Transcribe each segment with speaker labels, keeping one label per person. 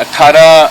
Speaker 1: 18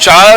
Speaker 1: 4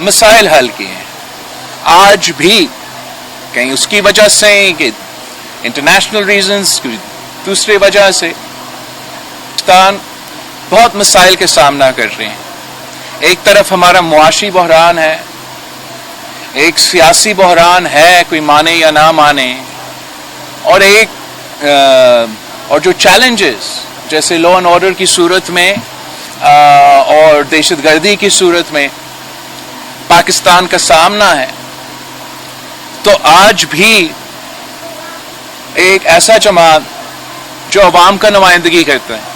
Speaker 1: مسائل حل کیے ہیں. آج بھی کہیں اس کی وجہ سے کہ انٹرنیشنل ریزنز، دوسری وجہ سے پاکستان بہت مسائل کے سامنا کر رہے ہیں. ایک طرف ہمارا معاشی بحران ہے، ایک سیاسی بحران ہے، کوئی مانے یا نہ مانے، اور اور جو چیلنجز جیسے لا اینڈ آرڈر کی صورت میں اور دہشت گردی کی صورت میں پاکستان کا سامنا ہے. تو آج بھی ایک ایسا جماعت جو عوام کا نمائندگی کرتا ہے،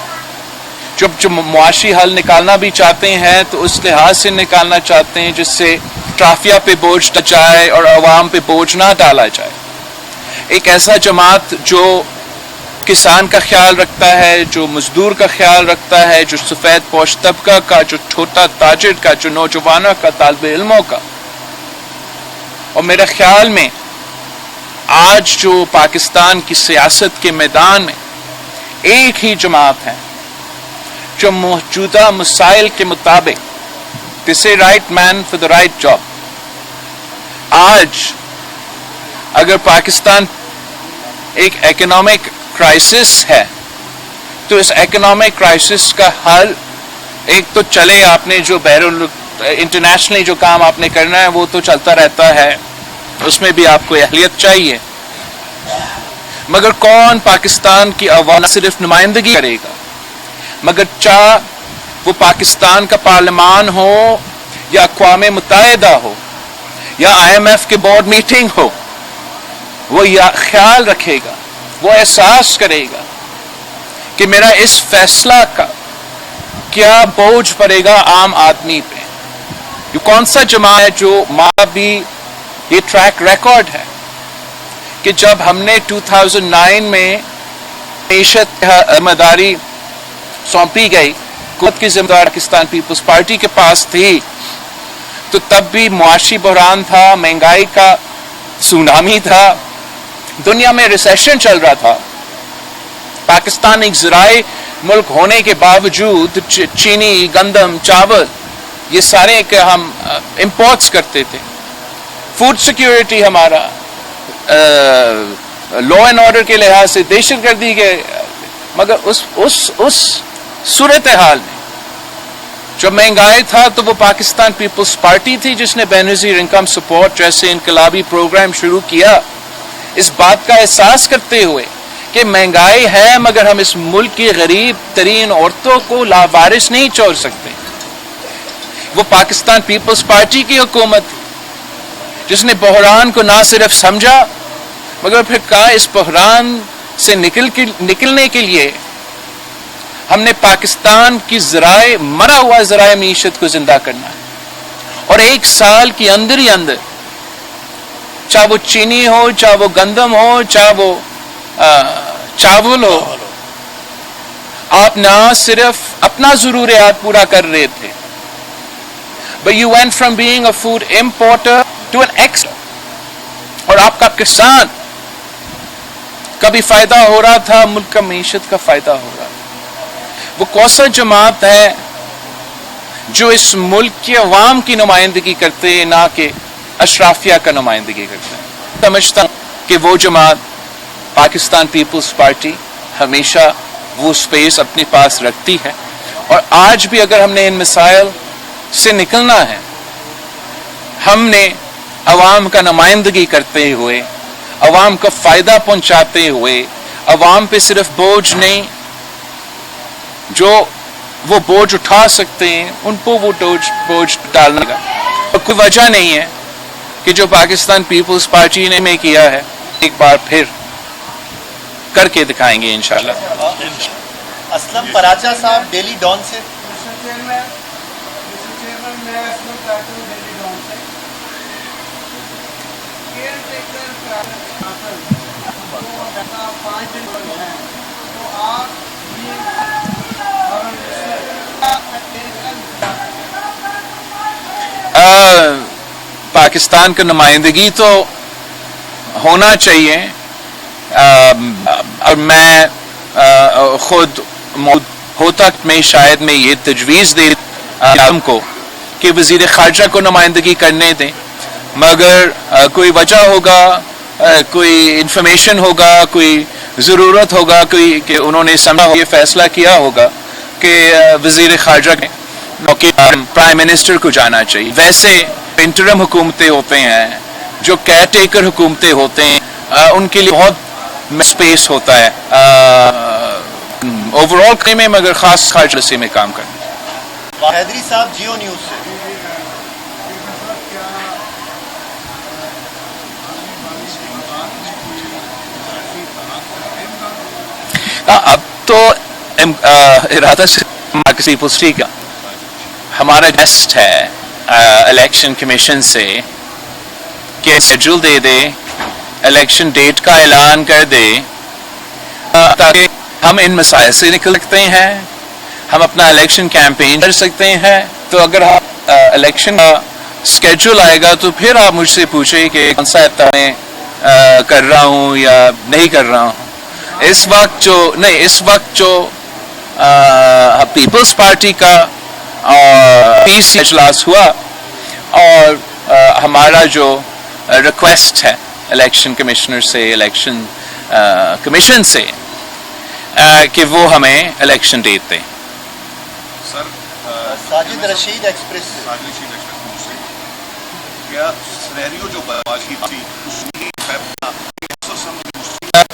Speaker 1: جو معاشی حل نکالنا بھی چاہتے ہیں تو اس لحاظ سے نکالنا چاہتے ہیں جس سے ٹرافیا پہ بوجھ نہ جائے اور عوام پہ بوجھ نہ ڈالا جائے. ایک ایسا جماعت جو کسان کا خیال رکھتا ہے، جو مزدور کا خیال رکھتا ہے، جو سفید پوش طبقہ کا، جو چھوٹا تاجر کا، جو نوجوانوں کا، طالب علموں کا. اور میرے خیال میں آج جو پاکستان کی سیاست کے میدان میں ایک ہی جماعت ہے جو موجودہ مسائل کے مطابق this a right man for the right job. آج اگر پاکستان ایک اکنامک کرائسس ہے تو اس اکنامک کرائسس کا حل ایک تو چلے، آپ نے جو انٹرنیشنلی جو کام آپ نے کرنا ہے وہ تو چلتا رہتا ہے، اس میں بھی آپ کو اہلیت چاہیے، مگر کون پاکستان کی عوام صرف نمائندگی کرے گا؟ مگر چاہ وہ پاکستان کا پارلیمان ہو یا اقوام متحدہ ہو یا IMF کے بورڈ میٹنگ ہو، وہ خیال رکھے گا، وہ احساس کرے گا کہ میرا اس فیصلہ کا کیا بوجھ پڑے گا عام آدمی پہ. یہ کون سا جماعت ہے جو بھی یہ ٹریک ریکارڈ ہے کہ جب ہم نے 2009 میں معیشت ذمہ داری سونپی گئی، حکومت کی ذمہ داری پاکستان پیپلز پارٹی کے پاس تھی، تو تب بھی معاشی بحران تھا، مہنگائی کا سونامی تھا، دنیا میں ریسیشن چل رہا تھا. پاکستان ایک زرعی ملک ہونے کے باوجود چینی، گندم، چاول یہ سارے کہ ہم امپورٹس کرتے تھے. فوڈ سیکیورٹی ہمارا لا اینڈ آرڈر کے لحاظ سے، دہشت گردی کے، مگر اس صورتحال میں جب مہنگائی تھا تو وہ پاکستان پیپلز پارٹی تھی جس نے بے نظیر انکم سپورٹ جیسے انقلابی پروگرام شروع کیا، اس بات کا احساس کرتے ہوئے کہ مہنگائی ہے مگر ہم اس ملک کی غریب ترین عورتوں کو لاوارث نہیں چھوڑ سکتے. وہ پاکستان پیپلز پارٹی کی حکومت تھی جس نے بحران کو نہ صرف سمجھا مگر پھر کہا اس بحران سے نکلنے کے لیے ہم نے پاکستان کی مرا ہوا ذرائع معیشت کو زندہ کرنا ہے. اور ایک سال کے اندر ہی اندر، چاہے وہ چینی ہو، چاہے وہ گندم ہو، چاہے وہ چاول ہو، آپ نہ صرف اپنا ضروریات پورا کر رہے تھے but you went from being a food importer to an exporter. اور آپ کا کسان کا بھی فائدہ ہو رہا تھا، ملک کا معیشت کا فائدہ ہو رہا تھا. وہ کوسا جماعت ہے جو اس ملک کے عوام کی نمائندگی کرتے ہیں، نہ کہ اشرافیہ کا نمائندگی کرتے ہیں. سمجھتا ہوں کہ وہ جماعت پاکستان پیپلز پارٹی ہمیشہ وہ سپیس اپنے پاس رکھتی ہے. اور آج بھی اگر ہم نے ان مسائل سے نکلنا ہے، ہم نے عوام کا نمائندگی کرتے ہوئے، عوام کو فائدہ پہنچاتے ہوئے، عوام پہ صرف بوجھ نہیں، جو وہ بوجھ اٹھا سکتے ہیں ان کو وہ بوجھ ڈالنے کا. اور کوئی وجہ نہیں ہے کہ جو پاکستان پیپلز پارٹی نے میں کیا ہے ایک بار پھر کر کے دکھائیں گے انشاءاللہ.
Speaker 2: اسلم پراچا صاحب ڈیلی ڈان سے.
Speaker 1: پاکستان کا نمائندگی تو ہونا چاہیے، اور میں خود ہوتا میں شاید میں یہ تجویز دے کو کہ وزیر خارجہ کو نمائندگی کرنے دیں، مگر کوئی وجہ ہوگا، کوئی انفارمیشن ہوگا، کوئی ضرورت ہوگا، کوئی کہ انہوں نے سمجھا یہ فیصلہ کیا ہوگا کہ وزیر خارجہ کے پرائم منسٹر کو جانا چاہیے. ویسے انٹرم حکومتیں ہوتے ہیں، جو کیئر ٹیکر حکومتیں ہوتے ہیں، ان کے لیے بہت اسپیس ہوتا ہے اوور آل کرنے میں، مگر خاص خارجہ میں کام کرنے.
Speaker 2: حیدری صاحب جیو نیوز سے.
Speaker 1: اب تو ارادہ سے کسی پوسٹی کا ہمارا ٹیسٹ ہے الیکشن کمیشن سے کہ شیڈول دے دے، الیکشن ڈیٹ کا اعلان کر دے تاکہ ہم ان مسائل سے نکل سکتے ہیں، ہم اپنا الیکشن کیمپین کر سکتے ہیں. تو اگر الیکشن کا اسکیڈول آئے گا تو پھر آپ مجھ سے پوچھیں کہ کون سا ہفتہ میں کر رہا ہوں یا نہیں کر رہا ہوں. اس وقت جو پیپلز پارٹی کا پیس اجلاس ہوا اور ہمارا جو ریکویسٹ ہے الیکشن کمشنر سے، الیکشن کمیشن سے کہ وہ ہمیں الیکشن ڈیٹ دیں.
Speaker 2: سر ساجد رشید ایکسپریس سے کیا سینیریو جو باشی تھی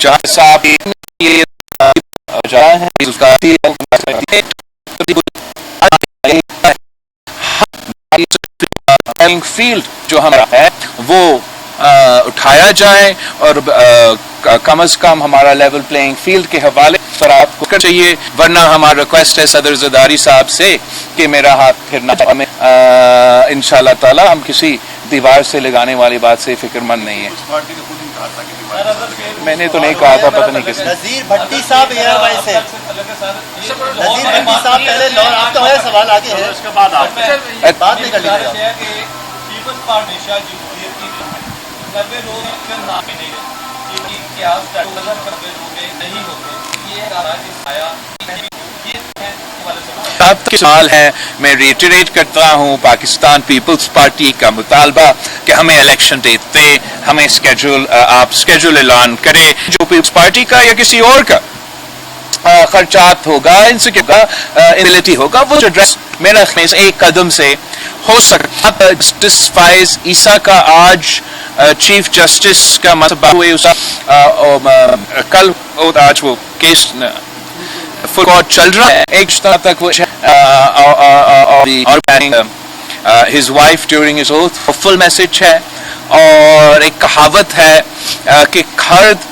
Speaker 1: جہاں صاحب یہ فیلڈ جو ہمارا ہے وہ اٹھایا جائے اور کم از کم ہمارا لیول پلینگ فیلڈ کے حوالے پر آپ کو چاہیے، ورنہ ہمارا ریکویسٹ ہے صدر زرداری صاحب سے کہ میرا ہاتھ پھرنا انشاءاللہ تعالی ہم کسی دیوار سے لگانے والی بات سے فکر مند نہیں ہے. میں نے تو نہیں کہا تھا، پتہ نہیں کس نے.
Speaker 2: نذیر بھٹی صاحب ایئر وائز سے. نذیر بھٹی صاحب پہلے آپ تو ہے سوال آگے ہے، اس کے بعد بعد میں کر لیجیے.
Speaker 1: آپ کے سوال ہے، میں ریٹریٹ کرتا ہوں پاکستان پیپلز پارٹی کا مطالبہ کہ ہمیں الیکشن ڈیٹ دیں، ہمیں آپ اسکیڈول اعلان کریں. جو پیپلز پارٹی کا یا کسی اور کا خرچات ہوگا، انسیکیورٹی ہوگا، وہ ایڈریس میرا خیال ایک قدم سے ہو سکتا. جسٹس فائز عیسیٰ کا آج چیف جسٹس کا مطلب ہوئے کل آج وہ کیس فل کورٹ چل رہا ہے. ایک تک وہ his wife during his oath فل میسج ہے. اور ایک کہاوت ہے کہ خرد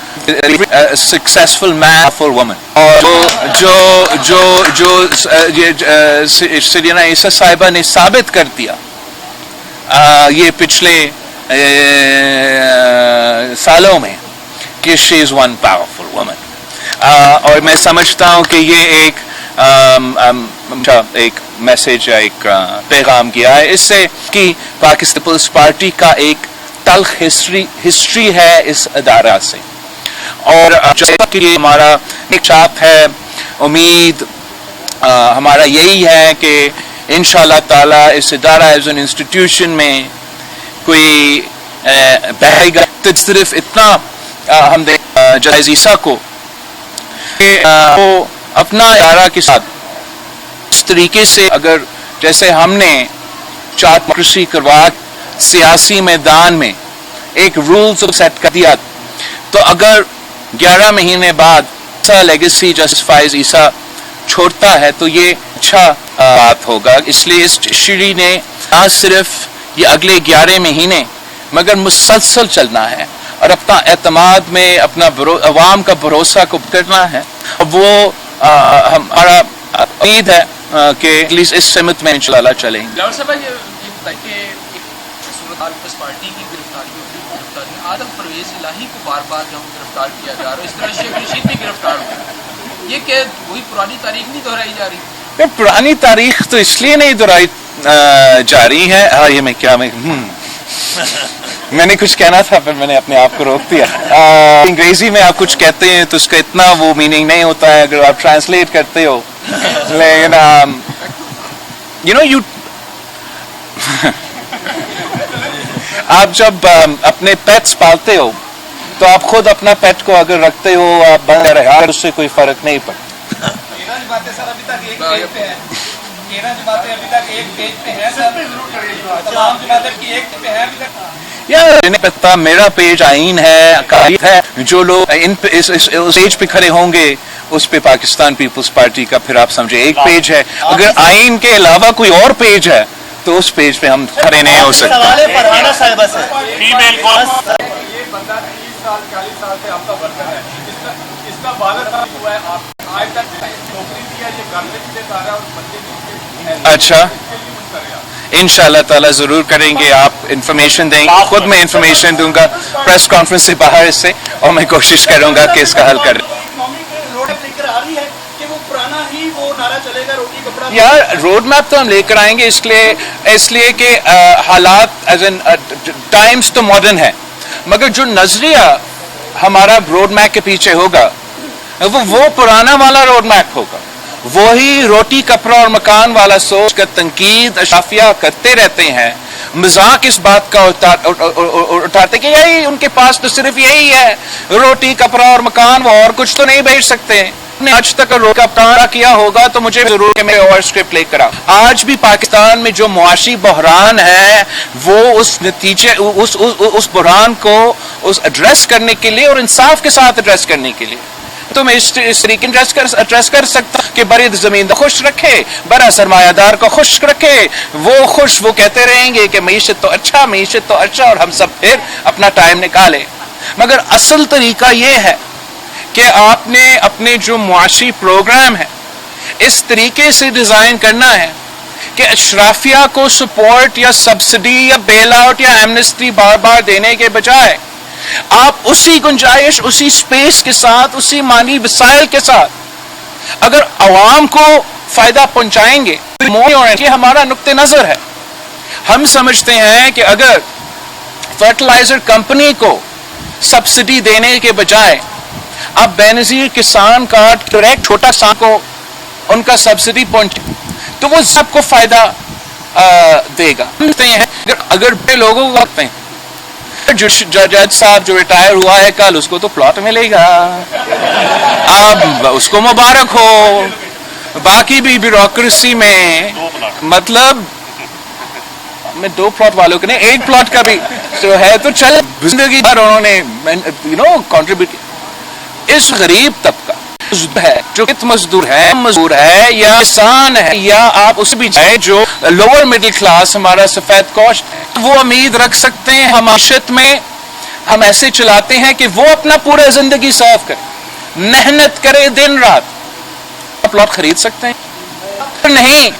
Speaker 1: سکسیسفل مین فار وومن. اور جو سرینا عیسیٰ صاحبہ نے ثابت کر دیا یہ پچھلے سالوں میں کہ شی از ون پاورفل وومن. اور میں سمجھتا ہوں کہ یہ ایک میسج یا ایک پیغام کیا ہے اس سے کہ پاکستان پیپلز پارٹی کا ایک تلخ ہسٹری ہے اس ادارہ سے. اور ہمارا ایک چاپ ہے، امید ہمارا یہی ہے کہ انشاءاللہ تعالی اس ادارہ ایز این انسٹیٹیوشن میں کوئی بہے گا. صرف اتنا ہم جائز عیسیٰ کو کہ وہ اپنا ادارہ کے ساتھ اس طریقے سے، اگر جیسے ہم نے چار ڈیموکریسی کروا سیاسی میدان میں ایک رولز سیٹ کر دیا، تو اگر 11 مہینے بعد ایسا لیگیسی جسٹس فائز عیسیٰ چھوڑتا ہے تو یہ اچھا بات ہوگا. اس لیے اس شری نے نہ صرف یہ اگلے 11 مہینے مگر مسلسل چلنا ہے اور اپنا اعتماد میں اپنا عوام کا بھروسہ کو کرنا ہے. وہ ہمارا امید ہے کہ اس سمت میں انشاءاللہ چلیں گے.
Speaker 3: پارٹی کی گرفتاری آدم پرویز الہی کو بار بار جو گرفتار کیا جا رہا ہے، اس طرح شیخ رشید بھی گرفتار ہو، یہ کہ وہی پرانی تاریخ نہیں دہرائی جا رہی؟
Speaker 1: پرانی تاریخ تو اس لیے نہیں دہرائی جا رہی ہے. یہ میں نے کچھ کہنا تھا پھر میں نے اپنے آپ کو روک دیا. انگریزی میں آپ کچھ کہتے ہیں تو اس کا اتنا وہ میننگ نہیں ہوتا ہے اگر آپ ٹرانسلیٹ کرتے ہو. لیکن آپ جب اپنے پیٹس پالتے ہو تو آپ خود اپنا پیٹ کو اگر رکھتے ہو آپ بندے رہا اس سے کوئی فرق نہیں پڑتا.
Speaker 4: 13 جماعتیں سر ابھی تک ایک پیج پہ ہیں. 13 جماعتیں ابھی تک ایک پیج پہ ہیں سر. تمام جماعتیں کی ایک پہ ہیں ابھی تک.
Speaker 1: یار پتا میرا پیج آئین ہے عقائد ہے. جو لوگ اس پیج پہ کھڑے ہوں گے اس پہ پاکستان پیپلز پارٹی کا پھر آپ سمجھے ایک پیج ہے. اگر آئین کے علاوہ کوئی اور پیج ہے تو اس پیج پہ ہم کھڑے نہیں ہو سکتے.
Speaker 2: سوال فرحانہ صاحبہ سے.
Speaker 4: یہ بندہ 30 سال 40 سال سے آپ کا ورکر ہے. اس کا والد ہوا ہے. آپ آج تک نوکری دیا یہ گھر میں بھی دیتا رہا اور بچے بھی.
Speaker 1: اچھا انشاءاللہ تعالیٰ ضرور کریں گے. آپ انفارمیشن دیں گے. خود میں انفارمیشن دوں گا پریس کانفرنس سے باہر اس سے اور میں کوشش کروں گا کہ اس کا حل کریں. یار روڈ میپ تو ہم لے کر آئیں گے اس لیے کہ حالات ایز این ٹائمز تو ماڈرن ہے مگر جو نظریہ ہمارا روڈ میپ کے پیچھے ہوگا وہ پرانا والا روڈ میپ ہوگا. وہی روٹی کپڑا اور مکان والا سوچ کا تنقید اشافیہ کرتے رہتے ہیں. مذاق اس بات کا اٹھاتے کہ یہی ان کے پاس تو صرف یہی ہے روٹی کپڑا اور مکان, وہ اور کچھ تو نہیں بیچ سکتے. آج تک روڈ کا کام کیا ہوگا تو مجھے ضرور کہ میں اور اسکرپٹ لے کر آؤں. آج بھی پاکستان میں جو معاشی بحران ہے وہ اس نتیجے اس بحران کو ایڈریس کرنے کے لیے اور انصاف کے ساتھ ایڈریس کرنے کے لیے تو میں اس طریقے ایڈریس کر سکتا ہوں کہ بڑی زمین کو خوش رکھے, بڑا سرمایہ دار کو خوش رکھے. وہ کہتے رہیں گے کہ معیشت تو اچھا اور ہم سب پھر اپنا ٹائم نکالے. مگر اصل طریقہ یہ ہے کہ آپ نے اپنے جو معاشی پروگرام ہے اس طریقے سے ڈیزائن کرنا ہے کہ اشرافیہ کو سپورٹ یا سبسڈی یا بیل آؤٹ یا ایمنسٹی بار بار دینے کے بجائے آپ اسی گنجائش, اسی سپیس کے ساتھ, اسی مالی وسائل کے ساتھ اگر عوام کو فائدہ پہنچائیں گے یہ ہمارا نقطہ نظر ہے. ہم سمجھتے ہیں کہ اگر فرٹیلائزر کمپنی کو سبسڈی دینے کے بجائے آپ بے نظیر کسان کا ڈائریکٹ چھوٹا کسان کو ان کا سبسڈی پہنچے تو وہ سب کو فائدہ دے گا. اگر بڑے لوگوں کو وقت جج صاحب جو ریٹائر ہوا ہے کل اس کو تو پلاٹ ملے گا, اب اس کو مبارک ہو. باقی بھی بیوروکریسی میں مطلب میں 2 پلاٹ والوں کے نہیں 1 پلاٹ کا بھی جو ہے تو چل زندگی بھر انہوں نے کنٹریبیوٹ کیا. اس غریب طبقہ ہے جو مزدور ہے یا کسان ہے یا آپ اس بھی جائیں جو لوور مڈل کلاس ہمارا سفید کوش, وہ امید رکھ سکتے ہیں ہم معیشت میں ہم ایسے چلاتے ہیں کہ وہ اپنا پورا زندگی صاف کرے, محنت کرے دن رات, پلاٹ خرید سکتے ہیں نہیں.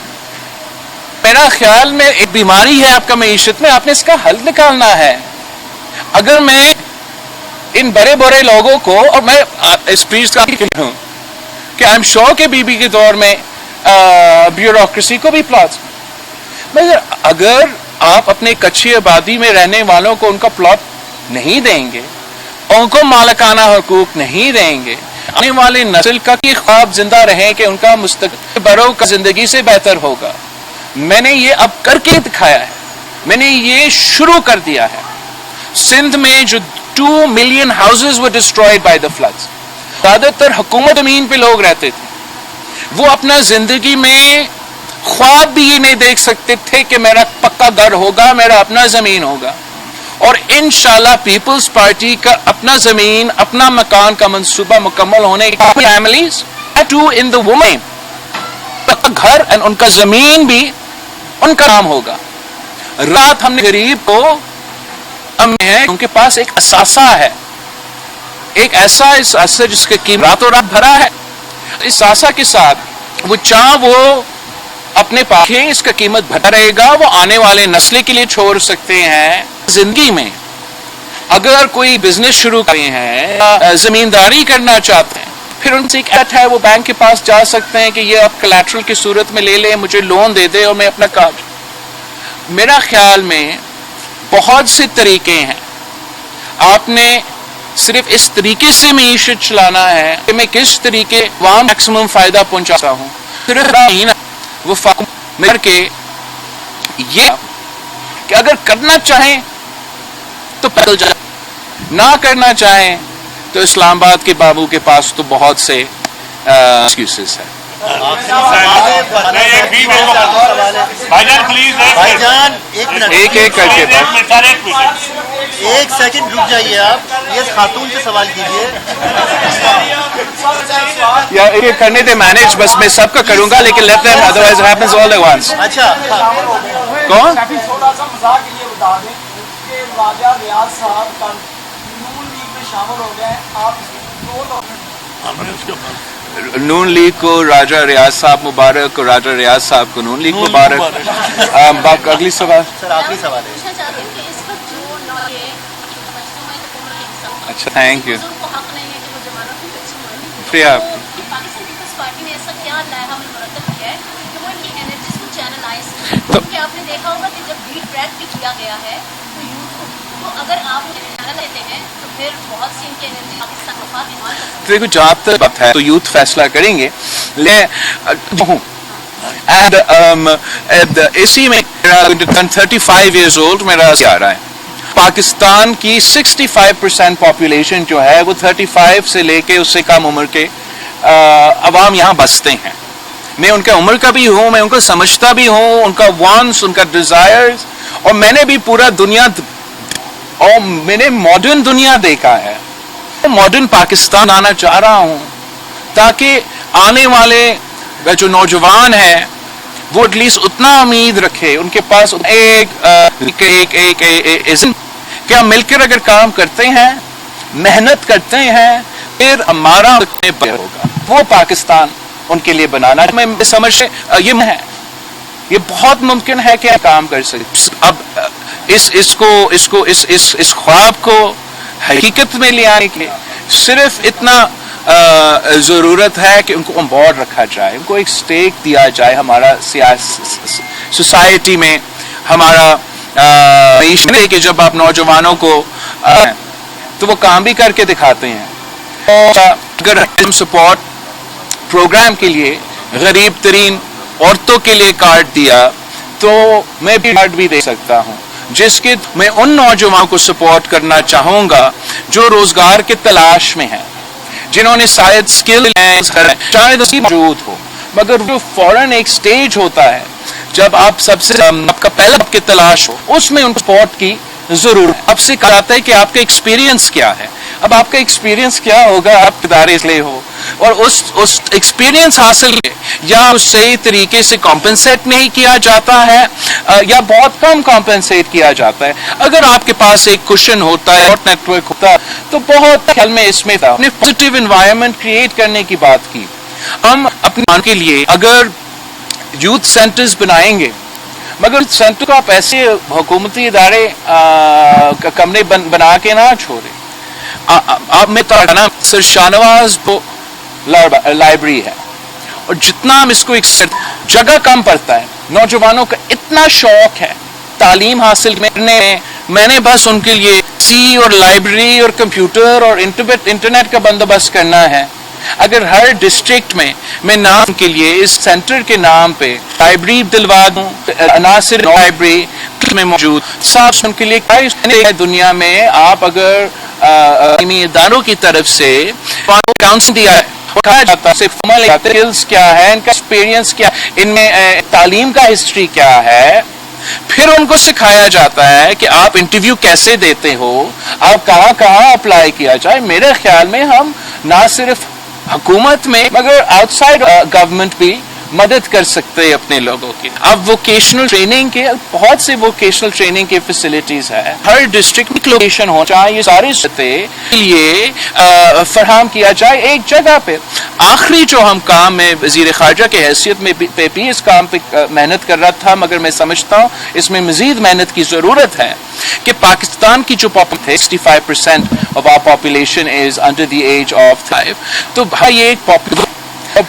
Speaker 1: میرا خیال میں ایک بیماری ہے آپ کا معیشت میں, آپ نے اس کا حل نکالنا ہے. اگر میں ان بڑے لوگوں کو, اور میں اس پیس کا ہوں کہ آئی ایم شور کہ بی بی کے دور میں بیوروکریسی کو بھی پلاٹ, مگر اگر آپ اپنے کچھی آبادی میں رہنے والوں کو ان کا پلاٹ نہیں دیں گے, ان کو مالکانہ حقوق نہیں دیں گے, آنے والی نسل کا کی خواب زندہ رہیں کہ ان کا مستقبل بڑوں کا زندگی سے بہتر ہوگا. میں نے یہ اب کر کے دکھایا ہے, میں نے یہ شروع کر دیا ہے. سندھ میں جو 2 million houses were destroyed by the floods. زیادہ تر حکومت زمین پہ لوگ رہتے تھے, وہ اپنا زندگی میں خواب بھی یہ نہیں دیکھ سکتے تھے کہ میرا پکا گھر ہوگا, میرا اپنا زمین ہوگا. اور انشاءاللہ پیپلز پارٹی کا اپنا زمین, اپنا مکان کا منصوبہ مکمل ہونے کی families to in the women پکا گھر اور ان کا زمین بھی ان کا نام ہوگا. رات ہم نے غریب کو ان کے پاس ایک اثاثہ ہے, ایک ایسا اثاثہ جس کی قیمت راتوں رات بھرا ہے. اس اثاثہ کے ساتھ وہ اپنے پاس اس کا قیمت بھرا رہے گا, وہ آنے والے نسل کے لیے چھوڑ سکتے ہیں. زندگی میں اگر کوئی بزنس شروع کرتے ہیں, زمینداری کرنا چاہتے ہیں, پھر ان سے ایک ایٹ ہے وہ بینک کے پاس جا سکتے ہیں کہ یہ آپ کلیٹرل کی صورت میں لے لیں, مجھے لون دے دے اور میں اپنا کام. میرا خیال میں بہت سے طریقے ہیں. آپ نے صرف اس طریقے سے معیشت چلانا ہے کہ میں کس طریقے عوام میکسیمم فائدہ پہنچاتا ہوں. صرف وہ مل کے یہ کہ اگر کرنا چاہیں پیدل نہ کرنا چاہیں تو اسلام آباد کے بابو کے پاس تو بہت سے ایکسکیوزز ہیں.
Speaker 4: بھائی جان پلیز
Speaker 2: بھائی جان ایک منٹ
Speaker 1: ایک کر کے
Speaker 2: ایک سیکنڈ رک جائیے آپ. یہ خاتون سے سوال کیجیے.
Speaker 1: یا یہ کرنے دے مینج, بس میں سب کا کروں گا لیکن let them otherwise it happens all at once.
Speaker 2: اچھا
Speaker 1: کون
Speaker 5: تھوڑا سا مذاق یہ بتا دیں کہ راجہ ریاض صاحب نون لیگ میں شامل ہو گئے. آپ
Speaker 1: نون لیگ کو راجہ ریاض صاحب مبارک اور راجہ ریاض صاحب کو نون لیگ مبارک. اگلی سوال.
Speaker 2: سر آخری سوال ہے.
Speaker 1: اچھا تھینک یو. شکریہ آپ کی.
Speaker 6: تو آپ نے دیکھا ہوگا کہ جب بیٹ ٹریک بھی کیا گیا ہے تو یوتھ کو, تو اگر آپ چینل لیتے ہیں تو پھر بہت سی ان کی انرجی پاکستان مفاد ایمان کرتے ہیں.
Speaker 1: دیکھو جہاں تک بات ہے تو یوتھ فیصلہ کریں گے. اسی میں 35 ایئرز اولڈ میرا آ رہا ہے. پاکستان کی 65% پاپولیشن جو ہے وہ 35 سے لے کے اس سے کم عمر کے عوام یہاں بستے ہیں. میں ان کا عمر کا بھی ہوں, میں ان کو سمجھتا بھی ہوں, ان کا وانس, ان کا ڈیزائرز, اور میں نے بھی پورا دنیا اور میں نے ماڈرن دنیا دیکھا ہے. ماڈرن پاکستان آنا چاہ رہا ہوں تاکہ آنے والے جو نوجوان ہیں وہ ایٹ لیسٹ اتنا امید رکھے, ان کے پاس ایک کہ ہم مل کر اگر کام کرتے ہیں, محنت کرتے ہیں, پھر ہمارا ہوگا وہ پاکستان ان کے لیے بنانا. میں سمجھ یہ بہت ممکن ہے کہ کام کر سکے. اب اس خواب کو حقیقت میں لے آنے کے لیے صرف اتنا ضرورت ہے کہ ان کو آن بورڈ رکھا جائے, ان کو ایک سٹیک دیا جائے ہمارا سوسائٹی میں, ہمارا معیشت, کہ جب آپ نوجوانوں کو تو وہ کام بھی کر کے دکھاتے ہیں. اگر ہم سپورٹ پروگرام کے لیے غریب ترین عورتوں کے لیے کارڈ دیا تو میں بھی کارڈ بھی دے سکتا ہوں, جس کے میں ان نوجوانوں کو سپورٹ کرنا چاہوں گا جو روزگار کے تلاش میں ہیں, جنہوں نے شاید اسکل شاید موجود ہو, مگر جو فوراً ایک سٹیج ہوتا ہے جب آپ سب سے آپ کا پہلا آپ کی تلاش ہو, اس میں ان کو سپورٹ کی ضرورت. اب سے کہا جاتا ہے کہ آپ کا ایکسپیرینس کیا ہے. اب آپ کا ایکسپیرینس کیا ہوگا, آپ ادارے لے ہو اور اس ایکسپیرینس حاصل یا اس صحیح طریقے سے کمپنسیٹ نہیں کیا جاتا ہے یا بہت کم کمپنسیٹ کیا جاتا ہے. اگر آپ کے پاس ایک کوشن ہوتا ہے, نیٹ ورک ہوتا ہے, تو بہت خیال میں اس میں تھا پازیٹیو انوائرمنٹ کریٹ کرنے کی بات کی. ہم اپنے کے لیے اگر یوتھ سینٹرز بنائیں گے, مگر سینٹر کو آپ ایسے حکومتی ادارے کمرے بنا کے نہ چھوڑے. آپ میں تو سر شاہنواز لائبریری ہے, اور جتنا ہم اس کو ایک جگہ کم پڑتا ہے, نوجوانوں کا اتنا شوق ہے تعلیم حاصل کرنے میں, میں نے بس ان کے لیے اور لائبریری اور کمپیوٹر اور انٹرنیٹ کا بندوبست کرنا ہے. اگر ہر ڈسٹرکٹ میں نام کے لیے اس سینٹر کے نام پہ لائبریری دلوا دوں, عناصر لائبریری میں موجود صاحب ان کے لیے دنیا میں آپ اگر تعلیمی اداروں کی طرف سے کاؤنسلنگ دیا ہے, اٹھایا جاتا ہے اسکلز کیا ہے, ان کا ایکسپیرینس کیا, ان میں تعلیم کا ہسٹری کیا ہے, پھر ان کو سکھایا جاتا ہے کہ آپ انٹرویو کیسے دیتے ہو, آپ کہاں اپلائی کیا جائے. میرے خیال میں ہم نہ صرف حکومت میں مگر آؤٹ سائڈ گورنمنٹ بھی مدد کر سکتے ہیں اپنے لوگوں کی. اب ووکیشنل ٹریننگ کے بہت سے ووکیشنل ٹریننگ کے فیسلٹیز ہیں, ہر ڈسٹرکٹ میں لوکیشن ہو چاہے, یہ ساری سطح کے لیے فراہم کیا جائے ایک جگہ پہ. آخری جو ہم کام میں وزیر خارجہ کے حیثیت میں بھی اس کام پہ محنت کر رہا تھا, مگر میں سمجھتا ہوں اس میں مزید محنت کی ضرورت ہے کہ پاکستان کی جو 65% of our population is under the age of 5, تو بھائی ایک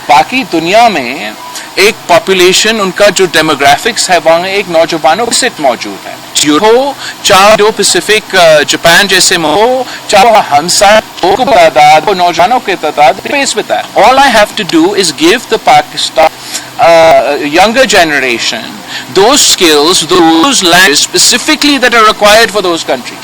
Speaker 1: باقی دنیا میں ایک پاپولیشن ان کا جو ڈیموگرافکس ہے وہاں ایک نوجوانوں کی سیٹ موجود ہے, ہو چاہے جو پیسفک جاپان جیسے ہو, چاہے ہمسائے تعداد نوجوانوں کے تعداد پیس بتایا. All I have to do is give the Pakistan younger generation those skills, those languages specifically that are required for those countries.